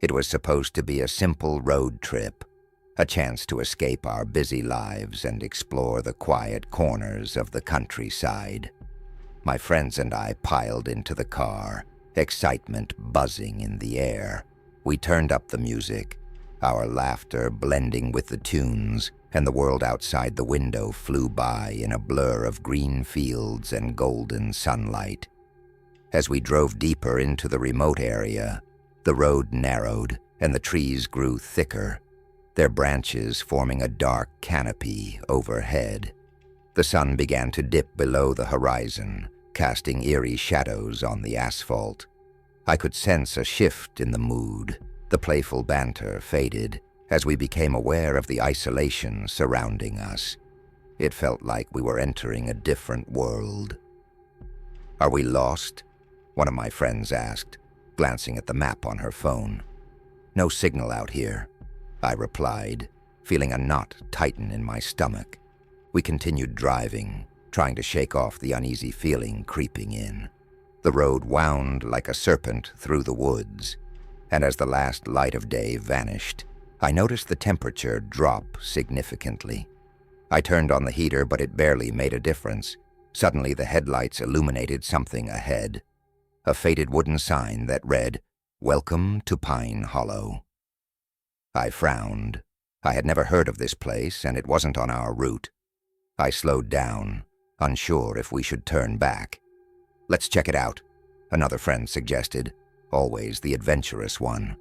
It was supposed to be a simple road trip, a chance to escape our busy lives and explore the quiet corners of the countryside. My friends and I piled into the car, excitement buzzing in the air. We turned up the music, our laughter blending with the tunes, and the world outside the window flew by in a blur of green fields and golden sunlight. As we drove deeper into the remote area, the road narrowed and the trees grew thicker, their branches forming a dark canopy overhead. The sun began to dip below the horizon, casting eerie shadows on the asphalt. I could sense a shift in the mood. The playful banter faded as we became aware of the isolation surrounding us. It felt like we were entering a different world. "Are we lost?" one of my friends asked, glancing at the map on her phone. "No signal out here," I replied, feeling a knot tighten in my stomach. We continued driving, trying to shake off the uneasy feeling creeping in. The road wound like a serpent through the woods, and as the last light of day vanished, I noticed the temperature drop significantly. I turned on the heater, but it barely made a difference. Suddenly, the headlights illuminated something ahead, a faded wooden sign that read, "Welcome to Pine Hollow." I frowned. I had never heard of this place, and it wasn't on our route. I slowed down, unsure if we should turn back. "Let's check it out," another friend suggested, always the adventurous one.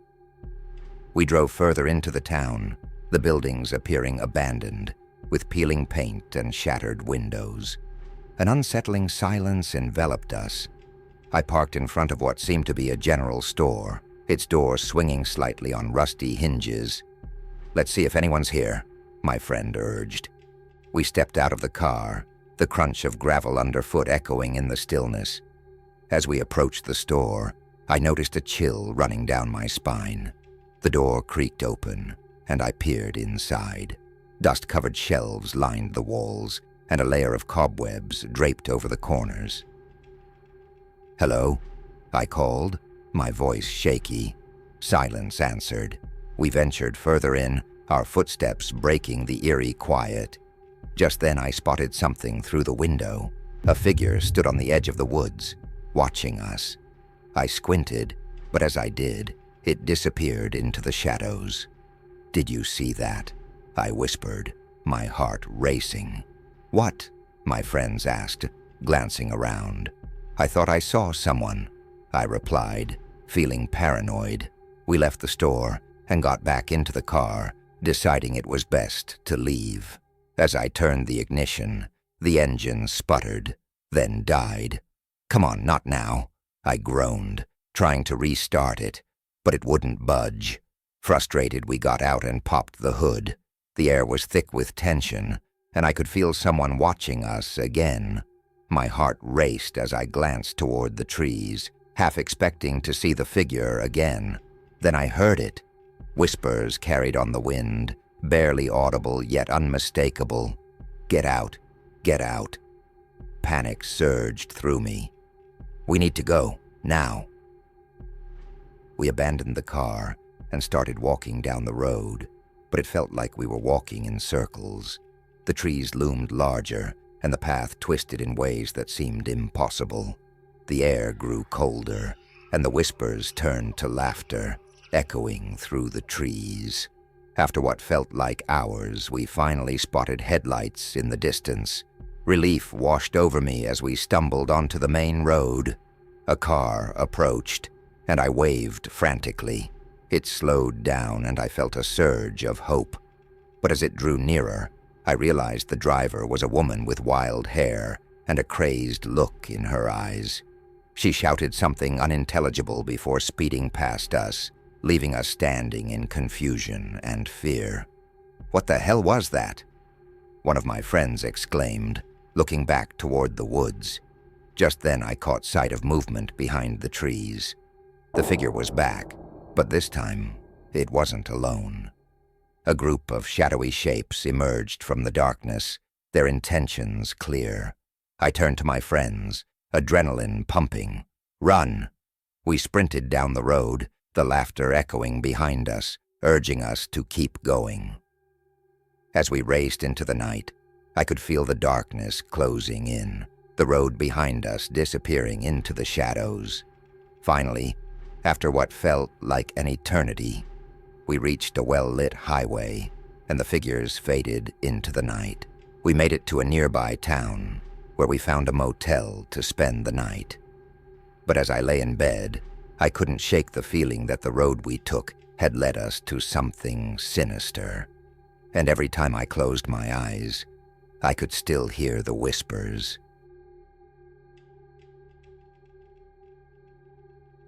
We drove further into the town, the buildings appearing abandoned, with peeling paint and shattered windows. An unsettling silence enveloped us. I parked in front of what seemed to be a general store, its door swinging slightly on rusty hinges. "Let's see if anyone's here," my friend urged. We stepped out of the car, the crunch of gravel underfoot echoing in the stillness. As we approached the store, I noticed a chill running down my spine. The door creaked open, and I peered inside. Dust-covered shelves lined the walls, and a layer of cobwebs draped over the corners. "Hello?" I called, my voice shaky. Silence answered. We ventured further in, our footsteps breaking the eerie quiet. Just then I spotted something through the window. A figure stood on the edge of the woods, watching us. I squinted, but as I did, it disappeared into the shadows. "Did you see that?" I whispered, my heart racing. "What?" my friends asked, glancing around. "I thought I saw someone," I replied, feeling paranoid. We left the store and got back into the car, deciding it was best to leave. As I turned the ignition, the engine sputtered, then died. "Come on, not now," I groaned, trying to restart it, but it wouldn't budge. Frustrated, we got out and popped the hood. The air was thick with tension, and I could feel someone watching us again. My heart raced as I glanced toward the trees, half expecting to see the figure again. Then I heard it. Whispers carried on the wind, barely audible yet unmistakable. "Get out, get out." Panic surged through me. "We need to go, now." We abandoned the car and started walking down the road, but it felt like we were walking in circles. The trees loomed larger, and the path twisted in ways that seemed impossible. The air grew colder, and the whispers turned to laughter, echoing through the trees. After what felt like hours, we finally spotted headlights in the distance. Relief washed over me as we stumbled onto the main road. A car approached, and I waved frantically. It slowed down, and I felt a surge of hope. But as it drew nearer, I realized the driver was a woman with wild hair and a crazed look in her eyes. She shouted something unintelligible before speeding past us, leaving us standing in confusion and fear. "What the hell was that?" one of my friends exclaimed, looking back toward the woods. Just then I caught sight of movement behind the trees. The figure was back, but this time it wasn't alone. A group of shadowy shapes emerged from the darkness, their intentions clear. I turned to my friends, adrenaline pumping. "Run!" We sprinted down the road, the laughter echoing behind us, urging us to keep going. As we raced into the night, I could feel the darkness closing in, the road behind us disappearing into the shadows. Finally, after what felt like an eternity, we reached a well-lit highway, and the figures faded into the night. We made it to a nearby town, where we found a motel to spend the night. But as I lay in bed, I couldn't shake the feeling that the road we took had led us to something sinister. And every time I closed my eyes, I could still hear the whispers.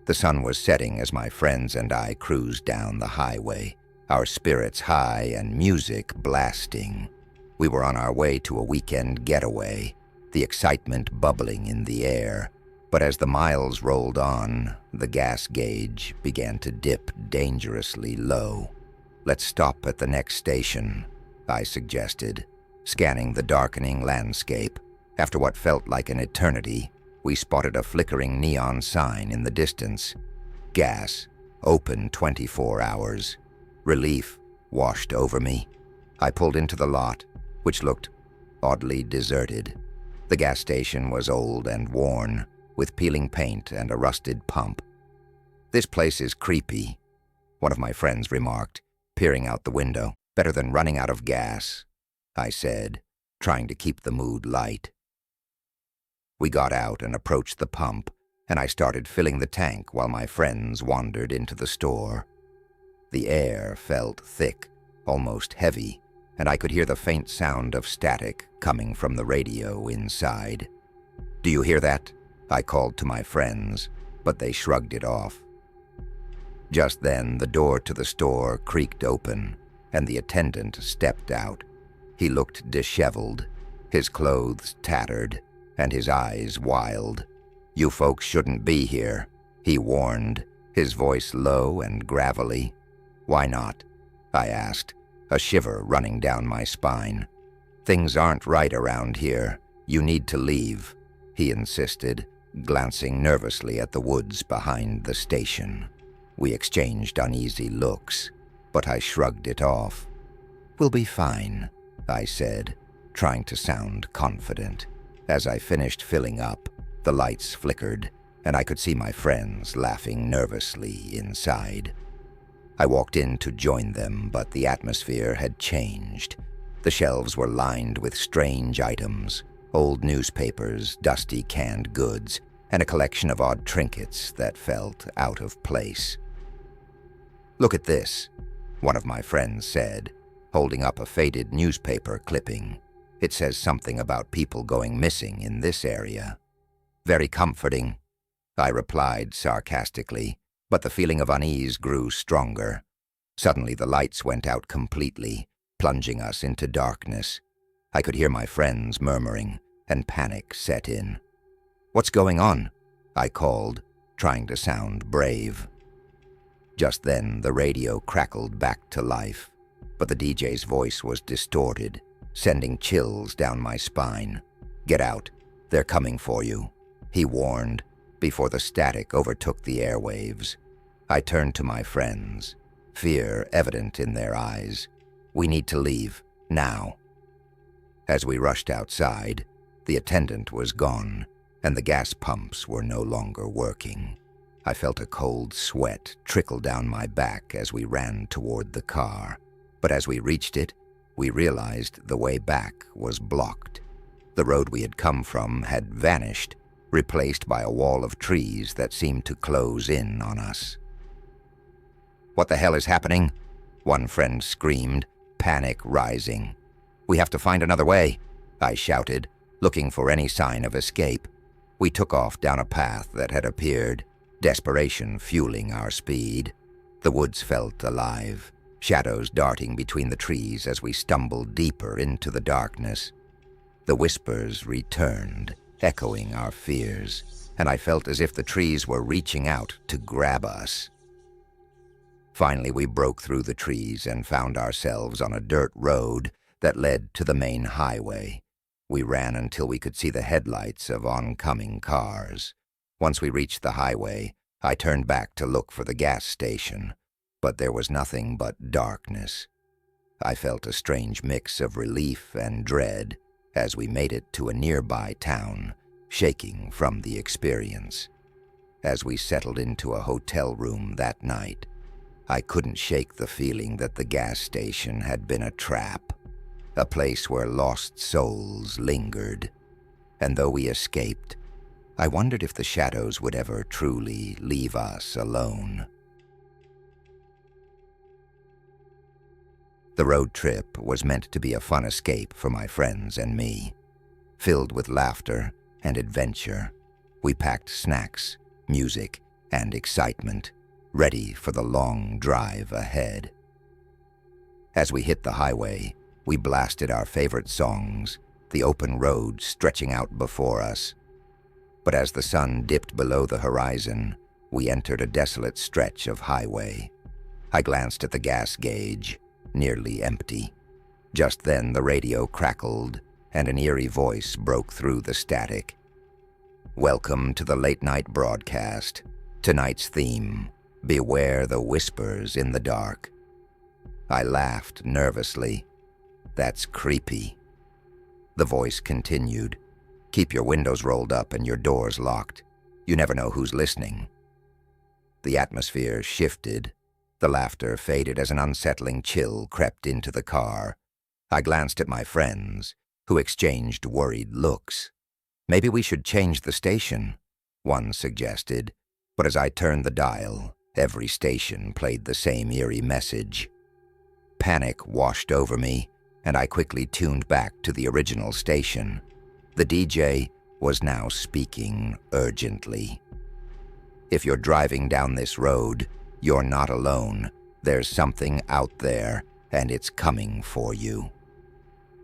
The sun was setting as my friends and I cruised down the highway, our spirits high and music blasting. We were on our way to a weekend getaway, the excitement bubbling in the air. But as the miles rolled on, the gas gauge began to dip dangerously low. "Let's stop at the next station," I suggested, scanning the darkening landscape. After what felt like an eternity, we spotted a flickering neon sign in the distance. Gas, open 24 hours. Relief washed over me. I pulled into the lot, which looked oddly deserted. The gas station was old and worn, with peeling paint and a rusted pump. "This place is creepy," one of my friends remarked, peering out the window. "Better than running out of gas," I said, trying to keep the mood light. We got out and approached the pump, and I started filling the tank while my friends wandered into the store. The air felt thick, almost heavy, and I could hear the faint sound of static coming from the radio inside. "Do you hear that?" I called to my friends, but they shrugged it off. Just then, the door to the store creaked open, and the attendant stepped out. He looked disheveled, his clothes tattered, and his eyes wild. "You folks shouldn't be here," he warned, his voice low and gravelly. "Why not?" I asked, a shiver running down my spine. "Things aren't right around here. You need to leave," he insisted, glancing nervously at the woods behind the station. We exchanged uneasy looks, but I shrugged it off. "We'll be fine," I said, trying to sound confident. As I finished filling up, the lights flickered, and I could see my friends laughing nervously inside. I walked in to join them, but the atmosphere had changed. The shelves were lined with strange items, old newspapers, dusty canned goods, and a collection of odd trinkets that felt out of place. "Look at this," one of my friends said, holding up a faded newspaper clipping. "It says something about people going missing in this area." "Very comforting," I replied sarcastically, but the feeling of unease grew stronger. Suddenly the lights went out completely, plunging us into darkness. I could hear my friends murmuring, and panic set in. "What's going on?" I called, trying to sound brave. Just then, the radio crackled back to life, but the DJ's voice was distorted, sending chills down my spine. "Get out. They're coming for you," he warned, before the static overtook the airwaves. I turned to my friends, fear evident in their eyes. "We need to leave, now." As we rushed outside, the attendant was gone, and the gas pumps were no longer working. I felt a cold sweat trickle down my back as we ran toward the car, but as we reached it, we realized the way back was blocked. The road we had come from had vanished, replaced by a wall of trees that seemed to close in on us. "What the hell is happening?" one friend screamed, panic rising. "We have to find another way," I shouted, looking for any sign of escape. We took off down a path that had appeared, desperation fueling our speed. The woods felt alive, shadows darting between the trees as we stumbled deeper into the darkness. The whispers returned, echoing our fears, and I felt as if the trees were reaching out to grab us. Finally, we broke through the trees and found ourselves on a dirt road that led to the main highway. We ran until we could see the headlights of oncoming cars. Once we reached the highway, I turned back to look for the gas station, but there was nothing but darkness. I felt a strange mix of relief and dread as we made it to a nearby town, shaking from the experience. As we settled into a hotel room that night, I couldn't shake the feeling that the gas station had been a trap, a place where lost souls lingered. And though we escaped, I wondered if the shadows would ever truly leave us alone. The road trip was meant to be a fun escape for my friends and me. Filled with laughter and adventure, we packed snacks, music, and excitement, ready for the long drive ahead. As we hit the highway, we blasted our favorite songs, the open road stretching out before us. But as the sun dipped below the horizon, we entered a desolate stretch of highway. I glanced at the gas gauge, nearly empty. Just then the radio crackled, and an eerie voice broke through the static. "Welcome to the late-night broadcast. Tonight's theme, beware the whispers in the dark." I laughed nervously. "That's creepy." The voice continued. "Keep your windows rolled up and your doors locked. You never know who's listening." The atmosphere shifted. The laughter faded as an unsettling chill crept into the car. I glanced at my friends, who exchanged worried looks. "Maybe we should change the station," one suggested, but as I turned the dial, every station played the same eerie message. Panic washed over me, and I quickly tuned back to the original station. The DJ was now speaking urgently. "If you're driving down this road, you're not alone. There's something out there, and it's coming for you."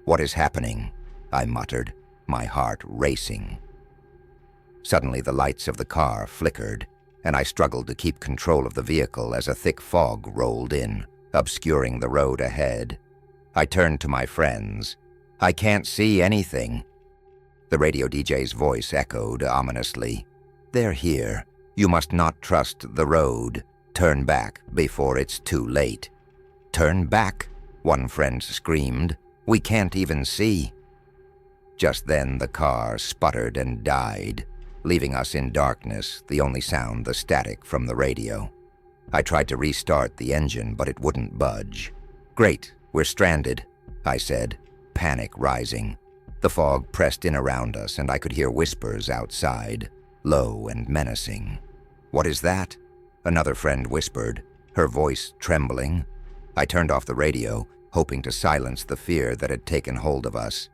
"What is happening?" I muttered, my heart racing. Suddenly the lights of the car flickered, and I struggled to keep control of the vehicle as a thick fog rolled in, obscuring the road ahead. I turned to my friends. "I can't see anything." The radio DJ's voice echoed ominously. "They're here. You must not trust the road. Turn back before it's too late." "Turn back?" one friend screamed. "We can't even see." Just then the car sputtered and died, leaving us in darkness, the only sound the static from the radio. I tried to restart the engine, but it wouldn't budge. "Great, we're stranded," I said, panic rising. The fog pressed in around us, and I could hear whispers outside, low and menacing. "What is that?" another friend whispered, her voice trembling. I turned off the radio, hoping to silence the fear that had taken hold of us.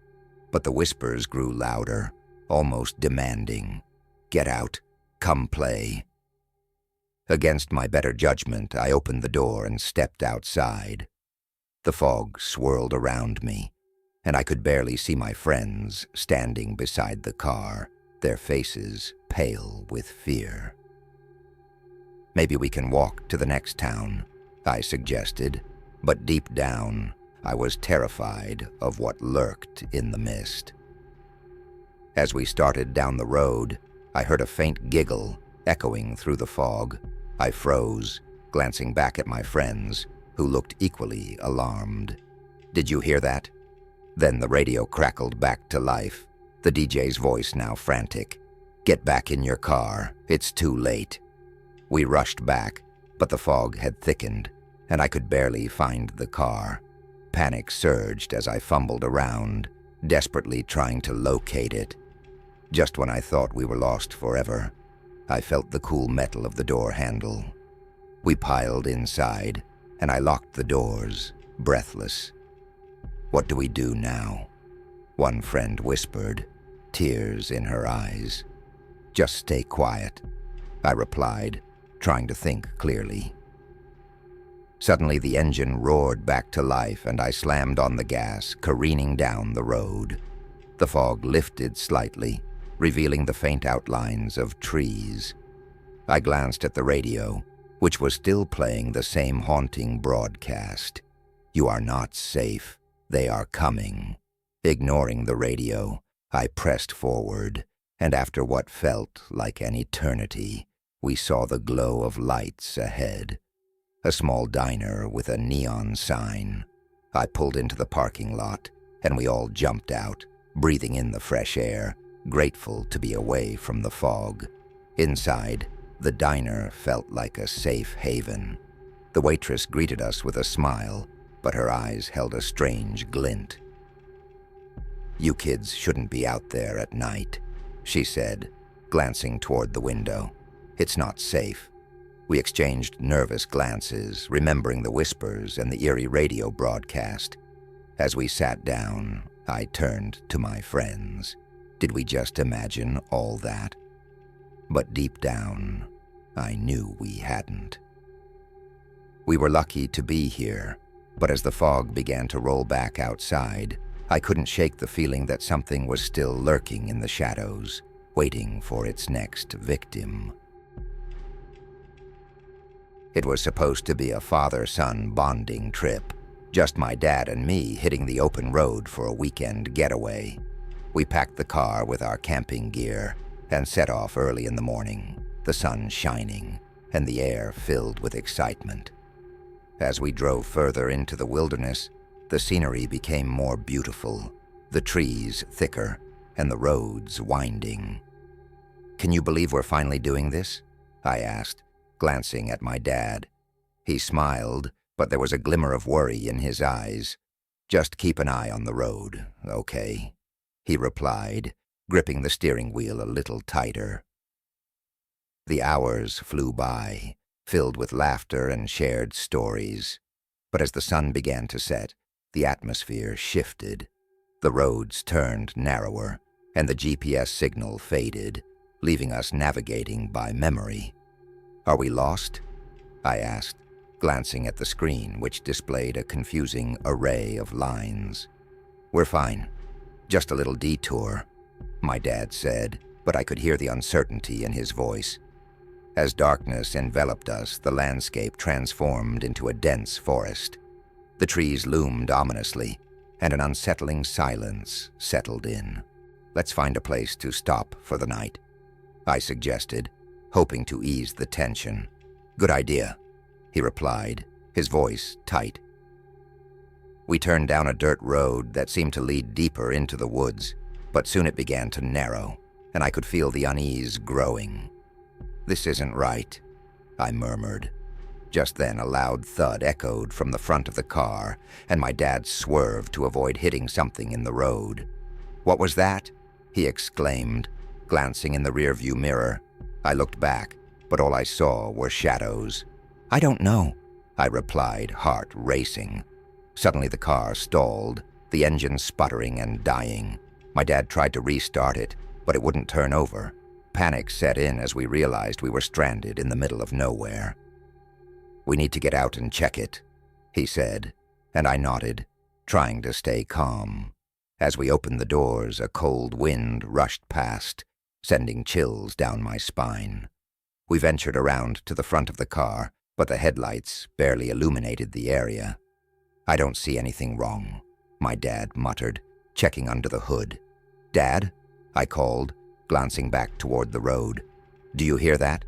But the whispers grew louder, almost demanding. "Get out. Come play." Against my better judgment, I opened the door and stepped outside. The fog swirled around me, and I could barely see my friends standing beside the car, their faces pale with fear. "Maybe we can walk to the next town," I suggested, but deep down, I was terrified of what lurked in the mist. As we started down the road, I heard a faint giggle echoing through the fog. I froze, glancing back at my friends, who looked equally alarmed. "Did you hear that?" Then the radio crackled back to life, the DJ's voice now frantic. "Get back in your car. It's too late." We rushed back, but the fog had thickened, and I could barely find the car. Panic surged as I fumbled around, desperately trying to locate it. Just when I thought we were lost forever, I felt the cool metal of the door handle. We piled inside, and I locked the doors, breathless. "What do we do now?" one friend whispered, tears in her eyes. "Just stay quiet," I replied, trying to think clearly. Suddenly the engine roared back to life, and I slammed on the gas, careening down the road. The fog lifted slightly, revealing the faint outlines of trees. I glanced at the radio, which was still playing the same haunting broadcast. "You are not safe. They are coming." Ignoring the radio, I pressed forward, and after what felt like an eternity, We saw the glow of lights ahead. A small diner with a neon sign. I pulled into the parking lot, and we all jumped out, breathing in the fresh air, grateful to be away from the fog. Inside, the diner felt like a safe haven. The waitress greeted us with a smile, but her eyes held a strange glint. "You kids shouldn't be out there at night," she said, glancing toward the window. "It's not safe." We exchanged nervous glances, remembering the whispers and the eerie radio broadcast. As we sat down, I turned to my friends. Did we just imagine all that? But deep down, I knew we hadn't. We were lucky to be here, but as the fog began to roll back outside, I couldn't shake the feeling that something was still lurking in the shadows, waiting for its next victim. It was supposed to be a father-son bonding trip, just my dad and me hitting the open road for a weekend getaway. We packed the car with our camping gear and set off early in the morning, the sun shining and the air filled with excitement. As we drove further into the wilderness, the scenery became more beautiful, the trees thicker and the roads winding. "Can you believe we're finally doing this?" I asked, glancing at my dad. He smiled, but there was a glimmer of worry in his eyes. "Just keep an eye on the road, okay?" he replied, gripping the steering wheel a little tighter. The hours flew by, filled with laughter and shared stories. But as the sun began to set, the atmosphere shifted. The roads turned narrower, and the GPS signal faded, leaving us navigating by memory. "Are we lost?" I asked, glancing at the screen, which displayed a confusing array of lines. "We're fine. Just a little detour," my dad said, but I could hear the uncertainty in his voice. As darkness enveloped us, the landscape transformed into a dense forest. The trees loomed ominously, and an unsettling silence settled in. "Let's find a place to stop for the night," I suggested, hoping to ease the tension. "Good idea," he replied, his voice tight. We turned down a dirt road that seemed to lead deeper into the woods, but soon it began to narrow, and I could feel the unease growing. "This isn't right," I murmured. Just then a loud thud echoed from the front of the car, and my dad swerved to avoid hitting something in the road. "What was that?" he exclaimed, glancing in the rearview mirror. I looked back, but all I saw were shadows. "I don't know," I replied, heart racing. Suddenly the car stalled, the engine sputtering and dying. My dad tried to restart it, but it wouldn't turn over. Panic set in as we realized we were stranded in the middle of nowhere. "We need to get out and check it," he said, and I nodded, trying to stay calm. As we opened the doors, a cold wind rushed past, sending chills down my spine. We ventured around to the front of the car, but the headlights barely illuminated the area. "I don't see anything wrong," my dad muttered, checking under the hood. "Dad?" I called, glancing back toward the road. "Do you hear that?"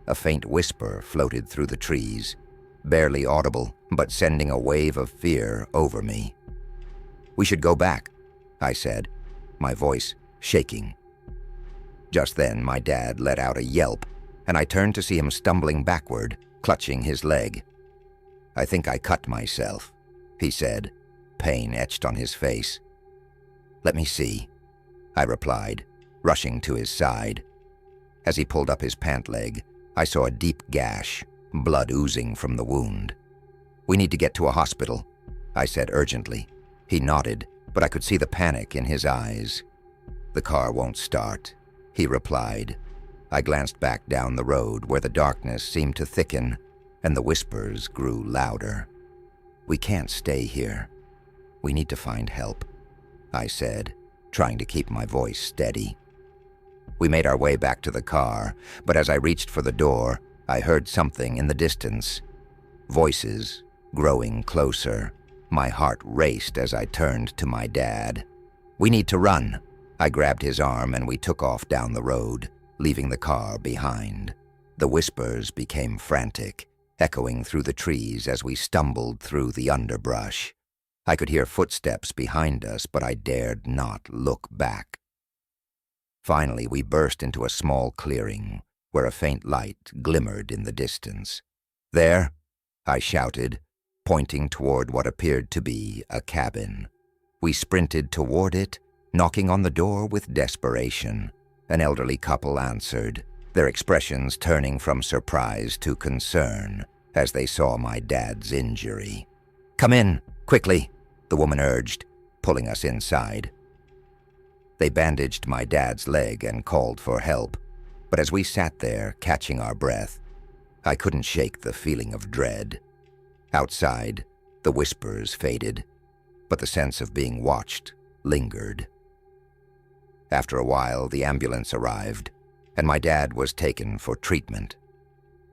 A faint whisper floated through the trees, barely audible, but sending a wave of fear over me. "We should go back," I said, my voice shaking. Just then, my dad let out a yelp, and I turned to see him stumbling backward, clutching his leg. "I think I cut myself," he said, pain etched on his face. "Let me see," I replied, rushing to his side. As he pulled up his pant leg, I saw a deep gash, blood oozing from the wound. "We need to get to a hospital," I said urgently. He nodded, but I could see the panic in his eyes. "The car won't start," he replied. I glanced back down the road where the darkness seemed to thicken and the whispers grew louder. "We can't stay here. We need to find help," I said, trying to keep my voice steady. We made our way back to the car, but as I reached for the door, I heard something in the distance. Voices growing closer. My heart raced as I turned to my dad. "We need to run." I grabbed his arm and we took off down the road, leaving the car behind. The whispers became frantic, echoing through the trees as we stumbled through the underbrush. I could hear footsteps behind us, but I dared not look back. Finally, we burst into a small clearing, where a faint light glimmered in the distance. "There!" I shouted, pointing toward what appeared to be a cabin. We sprinted toward it, knocking on the door with desperation. An elderly couple answered, their expressions turning from surprise to concern as they saw my dad's injury. "Come in, quickly," the woman urged, pulling us inside. They bandaged my dad's leg and called for help, but as we sat there, catching our breath, I couldn't shake the feeling of dread. Outside, the whispers faded, but the sense of being watched lingered. After a while, the ambulance arrived, and my dad was taken for treatment.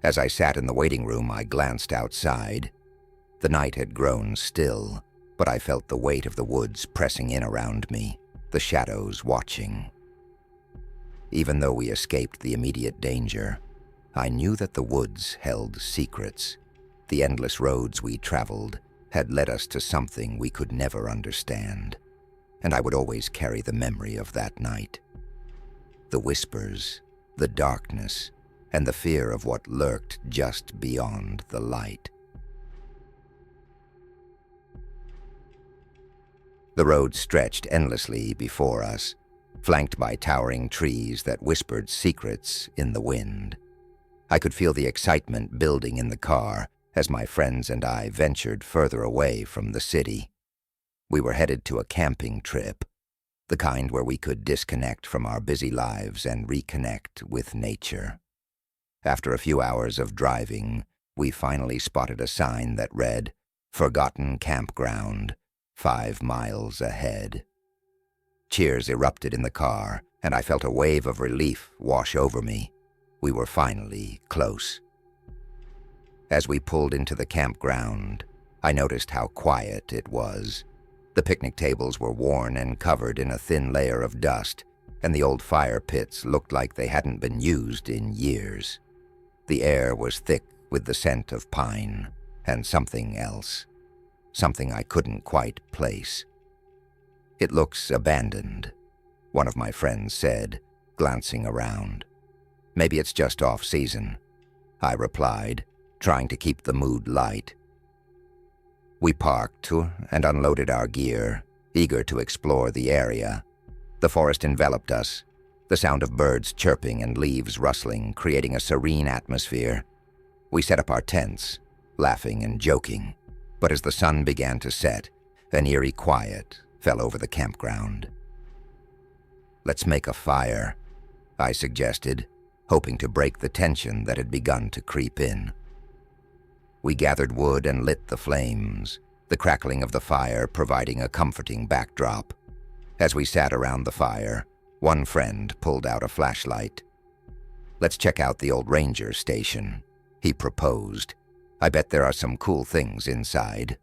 As I sat in the waiting room, I glanced outside. The night had grown still, but I felt the weight of the woods pressing in around me, the shadows watching. Even though we escaped the immediate danger, I knew that the woods held secrets. The endless roads we traveled had led us to something we could never understand, and I would always carry the memory of that night. The whispers, the darkness, and the fear of what lurked just beyond the light. The road stretched endlessly before us, flanked by towering trees that whispered secrets in the wind. I could feel the excitement building in the car as my friends and I ventured further away from the city. We were headed to a camping trip, the kind where we could disconnect from our busy lives and reconnect with nature. After a few hours of driving, we finally spotted a sign that read, "Forgotten Campground, 5 miles ahead." Cheers erupted in the car, and I felt a wave of relief wash over me. We were finally close. As we pulled into the campground, I noticed how quiet it was. The picnic tables were worn and covered in a thin layer of dust, and the old fire pits looked like they hadn't been used in years. The air was thick with the scent of pine and something else, something I couldn't quite place. "It looks abandoned," one of my friends said, glancing around. "Maybe it's just off-season," I replied, trying to keep the mood light. We parked and unloaded our gear, eager to explore the area. The forest enveloped us, the sound of birds chirping and leaves rustling, creating a serene atmosphere. We set up our tents, laughing and joking, but as the sun began to set, an eerie quiet fell over the campground. "Let's make a fire," I suggested, hoping to break the tension that had begun to creep in. We gathered wood and lit the flames, the crackling of the fire providing a comforting backdrop. As we sat around the fire, one friend pulled out a flashlight. "Let's check out the old ranger station," he proposed. "I bet there are some cool things inside."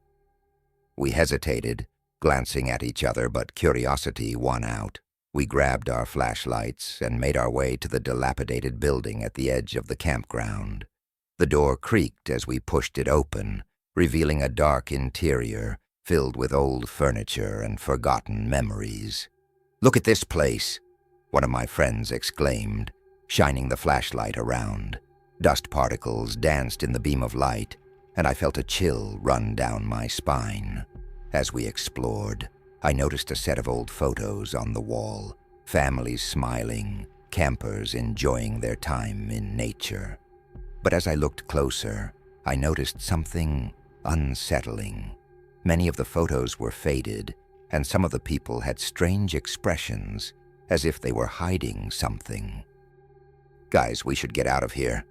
We hesitated, glancing at each other, but curiosity won out. We grabbed our flashlights and made our way to the dilapidated building at the edge of the campground. The door creaked as we pushed it open, revealing a dark interior filled with old furniture and forgotten memories. "Look at this place," one of my friends exclaimed, shining the flashlight around. Dust particles danced in the beam of light, and I felt a chill run down my spine. As we explored, I noticed a set of old photos on the wall, families smiling, campers enjoying their time in nature. But as I looked closer, I noticed something unsettling. Many of the photos were faded, and some of the people had strange expressions, as if they were hiding something. "Guys, we should get out of here,"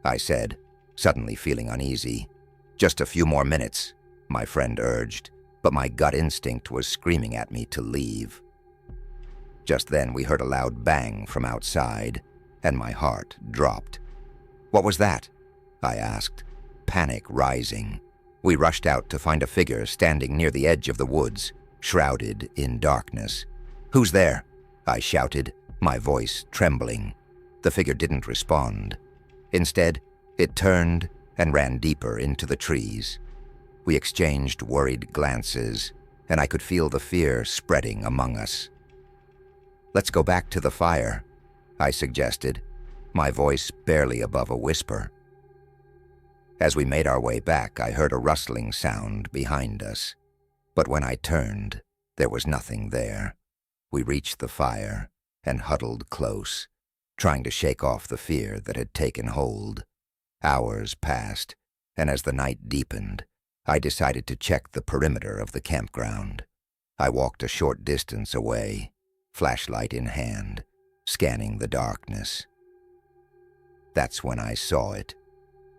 I said, suddenly feeling uneasy. "Just a few more minutes," my friend urged, but my gut instinct was screaming at me to leave. Just then we heard a loud bang from outside, and my heart dropped. "What was that?" I asked, panic rising. We rushed out to find a figure standing near the edge of the woods, shrouded in darkness. "Who's there?" I shouted, my voice trembling. The figure didn't respond. Instead, it turned and ran deeper into the trees. We exchanged worried glances, and I could feel the fear spreading among us. "Let's go back to the fire," I suggested, my voice barely above a whisper. As we made our way back, I heard a rustling sound behind us, but when I turned, there was nothing there. We reached the fire and huddled close, trying to shake off the fear that had taken hold. Hours passed, and as the night deepened, I decided to check the perimeter of the campground. I walked a short distance away, flashlight in hand, scanning the darkness. That's when I saw it.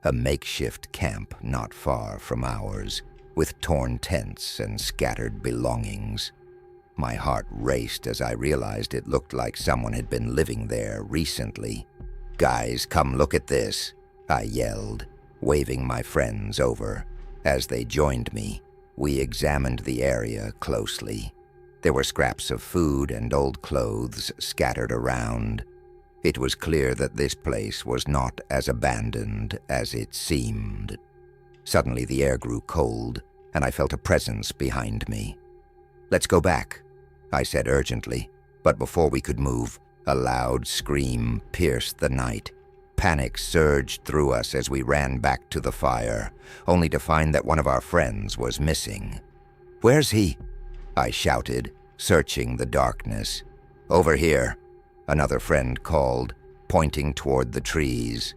A makeshift camp not far from ours, with torn tents and scattered belongings. My heart raced as I realized it looked like someone had been living there recently. "Guys, come look at this," I yelled, waving my friends over. As they joined me, we examined the area closely. There were scraps of food and old clothes scattered around. It was clear that this place was not as abandoned as it seemed. Suddenly the air grew cold, and I felt a presence behind me. "Let's go back," I said urgently, but before we could move, a loud scream pierced the night. Panic surged through us as we ran back to the fire, only to find that one of our friends was missing. "Where's he?" I shouted, searching the darkness. "Over here," another friend called, pointing toward the trees.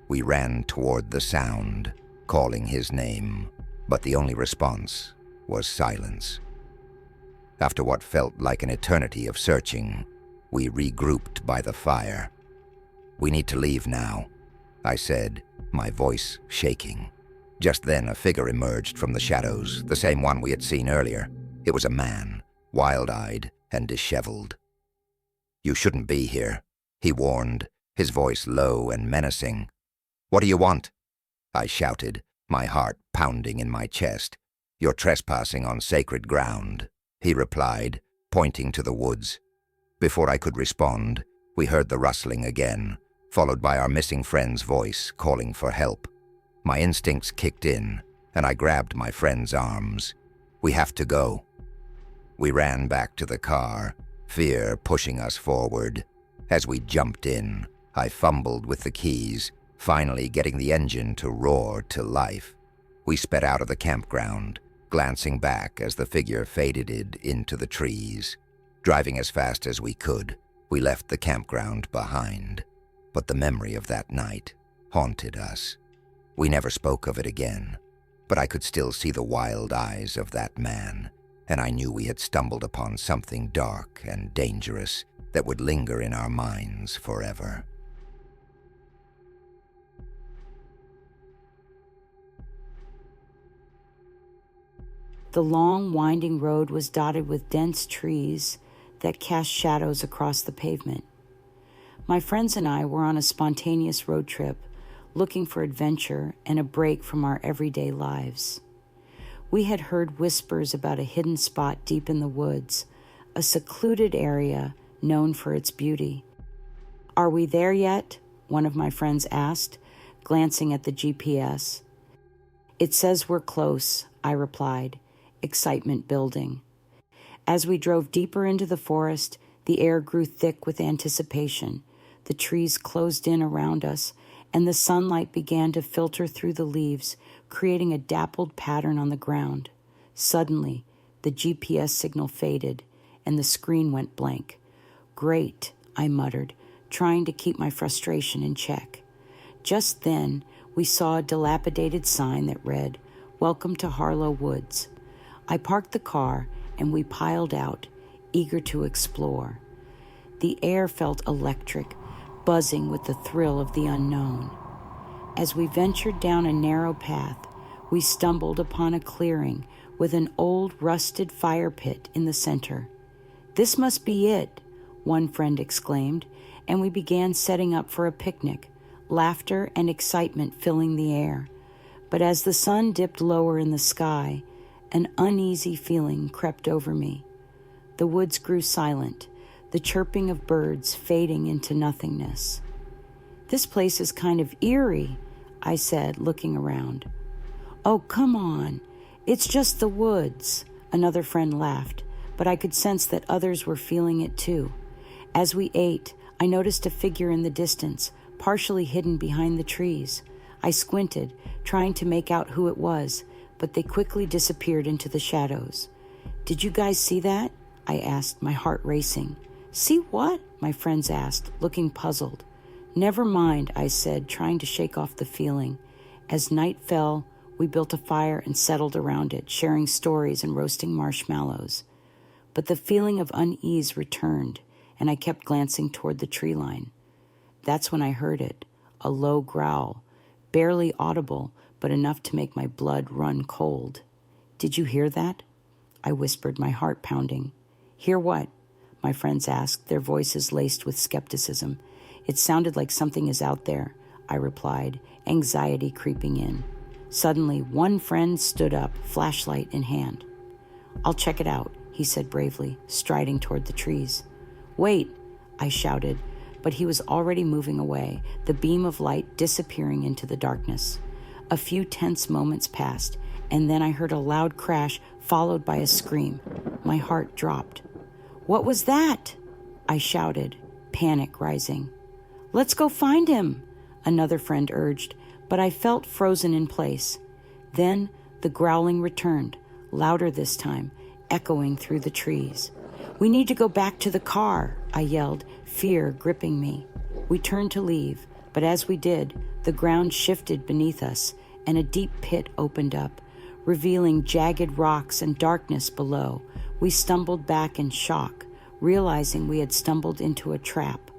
We ran toward the sound, calling his name, but the only response was silence. After what felt like an eternity of searching, we regrouped by the fire. "We need to leave now," I said, my voice shaking. Just then, a figure emerged from the shadows, the same one we had seen earlier. It was a man, wild-eyed and disheveled. "You shouldn't be here," he warned, his voice low and menacing. "What do you want?" I shouted, my heart pounding in my chest. "You're trespassing on sacred ground," he replied, pointing to the woods. Before I could respond, we heard the rustling again, followed by our missing friend's voice calling for help. My instincts kicked in, and I grabbed my friend's arms. "We have to go." We ran back to the car, fear pushing us forward. As we jumped in, I fumbled with the keys, finally getting the engine to roar to life. We sped out of the campground, glancing back as the figure faded into the trees. Driving as fast as we could, we left the campground behind. But the memory of that night haunted us. We never spoke of it again, but I could still see the wild eyes of that man, and I knew we had stumbled upon something dark and dangerous that would linger in our minds forever. The long, winding road was dotted with dense trees that cast shadows across the pavement. My friends and I were on a spontaneous road trip, looking for adventure and a break from our everyday lives. We had heard whispers about a hidden spot deep in the woods, a secluded area known for its beauty. "Are we there yet?" one of my friends asked, glancing at the GPS. "It says we're close," I replied, excitement building. As we drove deeper into the forest, the air grew thick with anticipation. The trees closed in around us, and the sunlight began to filter through the leaves, creating a dappled pattern on the ground. Suddenly, the GPS signal faded, and the screen went blank. "Great," I muttered, trying to keep my frustration in check. Just then, we saw a dilapidated sign that read, "Welcome to Harlow Woods." I parked the car, and we piled out, eager to explore. The air felt electric, buzzing with the thrill of the unknown. As we ventured down a narrow path, we stumbled upon a clearing with an old rusted fire pit in the center. "This must be it," one friend exclaimed, and we began setting up for a picnic, laughter and excitement filling the air. But as the sun dipped lower in the sky, an uneasy feeling crept over me. The woods grew silent, the chirping of birds fading into nothingness. This place is kind of eerie, I said, looking around. Oh, come on. It's just the woods. Another friend laughed, but I could sense that others were feeling it too. As we ate, I noticed a figure in the distance, partially hidden behind the trees. I squinted, trying to make out who it was, but they quickly disappeared into the shadows. Did you guys see that? I asked, my heart racing. See what? My friends asked, looking puzzled. Never mind, I said, trying to shake off the feeling. As night fell, we built a fire and settled around it, sharing stories and roasting marshmallows. But the feeling of unease returned, and I kept glancing toward the tree line. That's when I heard it, a low growl, barely audible, but enough to make my blood run cold. Did you hear that? I whispered, my heart pounding. Hear what? My friends asked, their voices laced with skepticism. It sounded like something is out there, I replied, anxiety creeping in. Suddenly, one friend stood up, flashlight in hand. I'll check it out, he said bravely, striding toward the trees. Wait, I shouted, but he was already moving away, the beam of light disappearing into the darkness. A few tense moments passed, and then I heard a loud crash followed by a scream. My heart dropped. What was that? I shouted, panic rising. Let's go find him, another friend urged, but I felt frozen in place. Then the growling returned, louder this time, echoing through the trees. We need to go back to the car, I yelled, fear gripping me. We turned to leave, but as we did, the ground shifted beneath us, and a deep pit opened up, revealing jagged rocks and darkness below. We stumbled back in shock, realizing we had stumbled into a trap.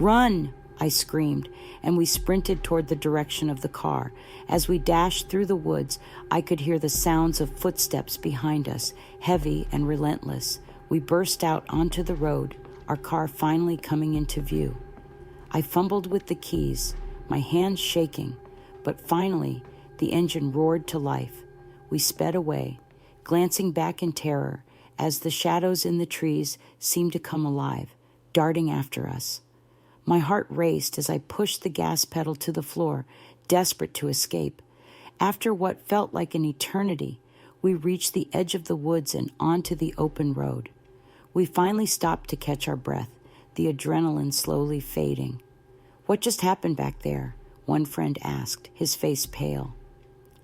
Run! I screamed, and we sprinted toward the direction of the car. As we dashed through the woods, I could hear the sounds of footsteps behind us, heavy and relentless. We burst out onto the road, our car finally coming into view. I fumbled with the keys, my hands shaking, but finally the engine roared to life. We sped away, glancing back in terror as the shadows in the trees seemed to come alive, darting after us. My heart raced as I pushed the gas pedal to the floor, desperate to escape. After what felt like an eternity, we reached the edge of the woods and onto the open road. We finally stopped to catch our breath, the adrenaline slowly fading. What just happened back there? One friend asked, his face pale.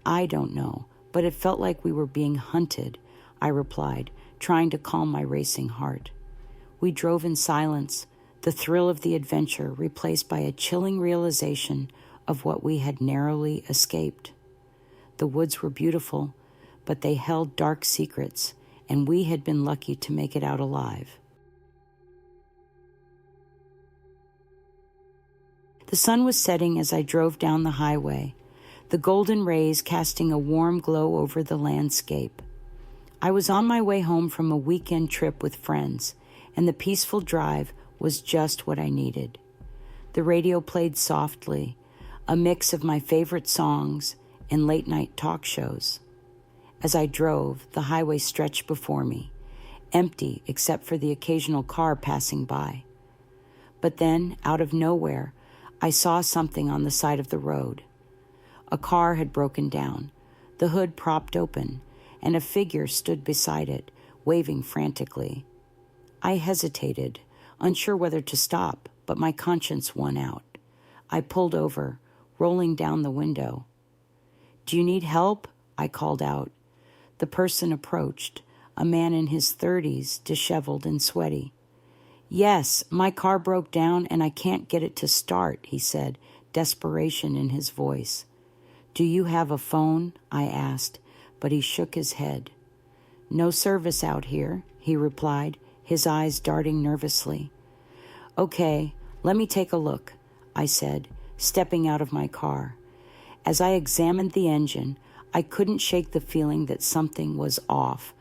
I don't know, but it felt like we were being hunted, I replied, trying to calm my racing heart. We drove in silence, the thrill of the adventure replaced by a chilling realization of what we had narrowly escaped. The woods were beautiful, but they held dark secrets, and we had been lucky to make it out alive. The sun was setting as I drove down the highway, the golden rays casting a warm glow over the landscape. I was on my way home from a weekend trip with friends, and the peaceful drive was just what I needed. The radio played softly, a mix of my favorite songs and late-night talk shows. As I drove, the highway stretched before me, empty except for the occasional car passing by. But then, out of nowhere, I saw something on the side of the road. A car had broken down, the hood propped open, and a figure stood beside it, waving frantically. I hesitated, unsure whether to stop, but my conscience won out. I pulled over, rolling down the window. Do you need help? I called out. The person approached, a man in his 30s, disheveled and sweaty. Yes, my car broke down and I can't get it to start, he said, desperation in his voice. Do you have a phone? I asked, but he shook his head. No service out here, he replied, his eyes darting nervously. Okay, let me take a look, I said, stepping out of my car. As I examined the engine, I couldn't shake the feeling that something was off.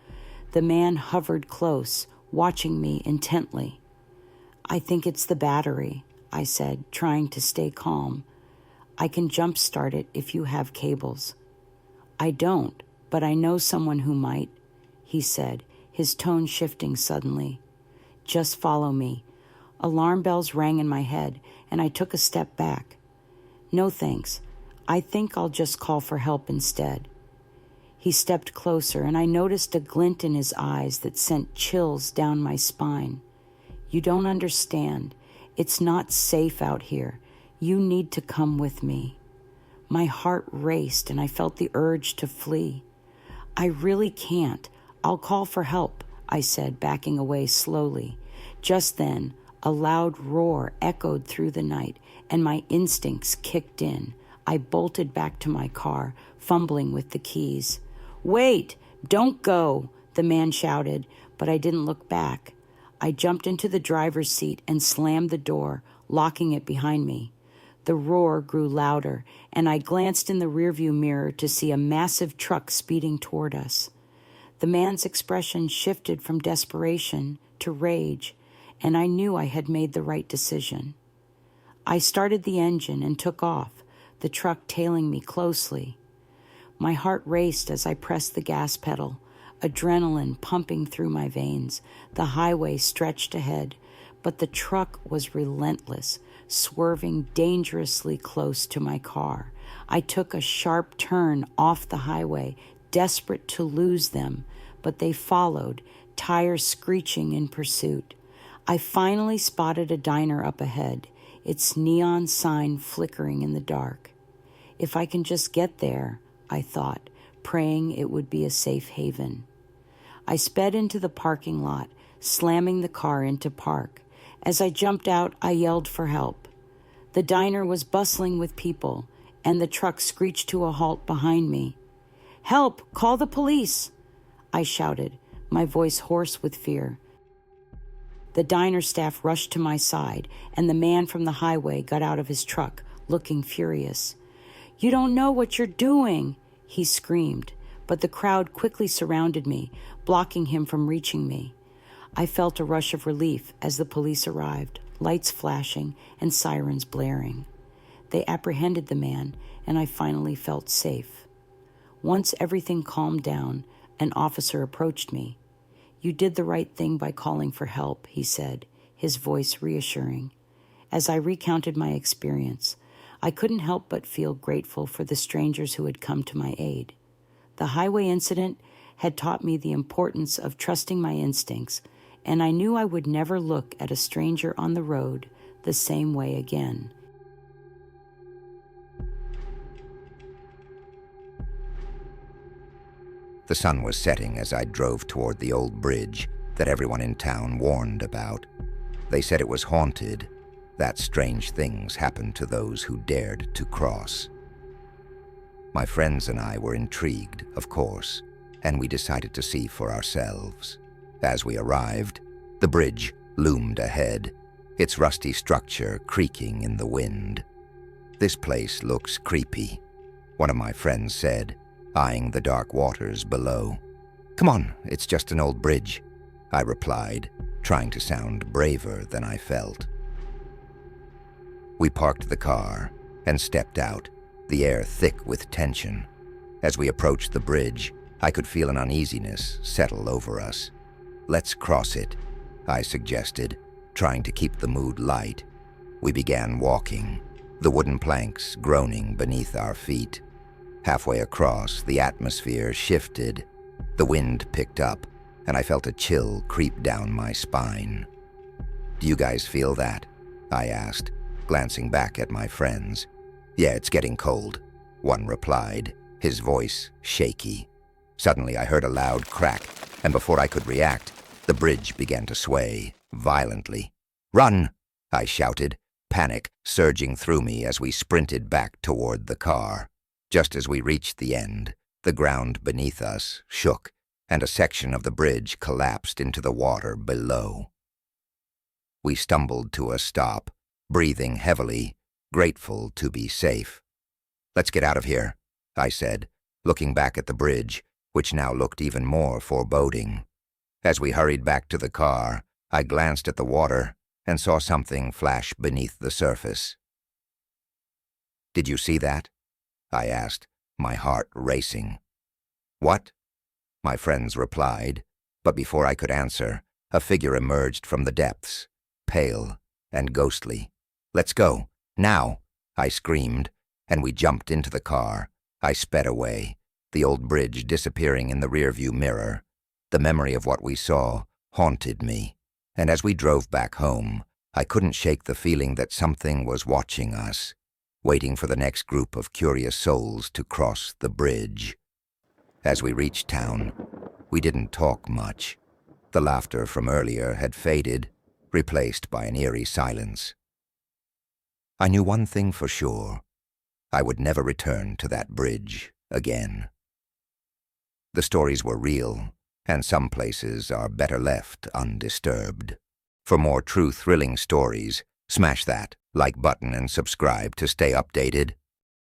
The man hovered close, watching me intently. I think it's the battery, I said, trying to stay calm. I can jump-start it if you have cables. I don't, but I know someone who might, he said, his tone shifting suddenly. Just follow me. Alarm bells rang in my head, and I took a step back. No thanks. I think I'll just call for help instead. He stepped closer, and I noticed a glint in his eyes that sent chills down my spine. You don't understand. It's not safe out here. You need to come with me. My heart raced, and I felt the urge to flee. I really can't. I'll call for help, I said, backing away slowly. Just then, a loud roar echoed through the night, and my instincts kicked in. I bolted back to my car, fumbling with the keys. Wait! Don't go! The man shouted, but I didn't look back. I jumped into the driver's seat and slammed the door, locking it behind me. The roar grew louder, and I glanced in the rearview mirror to see a massive truck speeding toward us. The man's expression shifted from desperation to rage, and I knew I had made the right decision. I started the engine and took off, the truck tailing me closely. My heart raced as I pressed the gas pedal, adrenaline pumping through my veins. The highway stretched ahead, but the truck was relentless, swerving dangerously close to my car. I took a sharp turn off the highway, desperate to lose them, but they followed, tires screeching in pursuit. I finally spotted a diner up ahead, its neon sign flickering in the dark. If I can just get there, I thought, praying it would be a safe haven. I sped into the parking lot, slamming the car into park. As I jumped out, I yelled for help. The diner was bustling with people, and the truck screeched to a halt behind me. Help! Call the police! I shouted, my voice hoarse with fear. The diner staff rushed to my side, and the man from the highway got out of his truck, looking furious. You don't know what you're doing, he screamed, but the crowd quickly surrounded me, blocking him from reaching me. I felt a rush of relief as the police arrived, lights flashing and sirens blaring. They apprehended the man, and I finally felt safe. Once everything calmed down, an officer approached me. You did the right thing by calling for help, he said, his voice reassuring. As I recounted my experience, I couldn't help but feel grateful for the strangers who had come to my aid. The highway incident had taught me the importance of trusting my instincts, and I knew I would never look at a stranger on the road the same way again. The sun was setting as I drove toward the old bridge that everyone in town warned about. They said it was haunted, that strange things happened to those who dared to cross. My friends and I were intrigued, of course, and we decided to see for ourselves. As we arrived, the bridge loomed ahead, its rusty structure creaking in the wind. This place looks creepy, one of my friends said, eyeing the dark waters below. Come on, it's just an old bridge, I replied, trying to sound braver than I felt. We parked the car and stepped out, the air thick with tension. As we approached the bridge, I could feel an uneasiness settle over us. Let's cross it, I suggested, trying to keep the mood light. We began walking, the wooden planks groaning beneath our feet. Halfway across, the atmosphere shifted. The wind picked up, and I felt a chill creep down my spine. Do you guys feel that? I asked, glancing back at my friends. Yeah, it's getting cold, one replied, his voice shaky. Suddenly I heard a loud crack, and before I could react, the bridge began to sway violently. Run! I shouted, panic surging through me as we sprinted back toward the car. Just as we reached the end, the ground beneath us shook, and a section of the bridge collapsed into the water below. We stumbled to a stop, breathing heavily, grateful to be safe. Let's get out of here, I said, looking back at the bridge, which now looked even more foreboding. As we hurried back to the car, I glanced at the water and saw something flash beneath the surface. Did you see that? I asked, my heart racing. What? My friends replied, but before I could answer, a figure emerged from the depths, pale and ghostly. Let's go, now, I screamed, and we jumped into the car. I sped away, the old bridge disappearing in the rearview mirror. The memory of what we saw haunted me, and as we drove back home, I couldn't shake the feeling that something was watching us, waiting for the next group of curious souls to cross the bridge. As we reached town, we didn't talk much. The laughter from earlier had faded, replaced by an eerie silence. I knew one thing for sure. I would never return to that bridge again. The stories were real, and some places are better left undisturbed. For more true thrilling stories, smash that like button and subscribe to stay updated.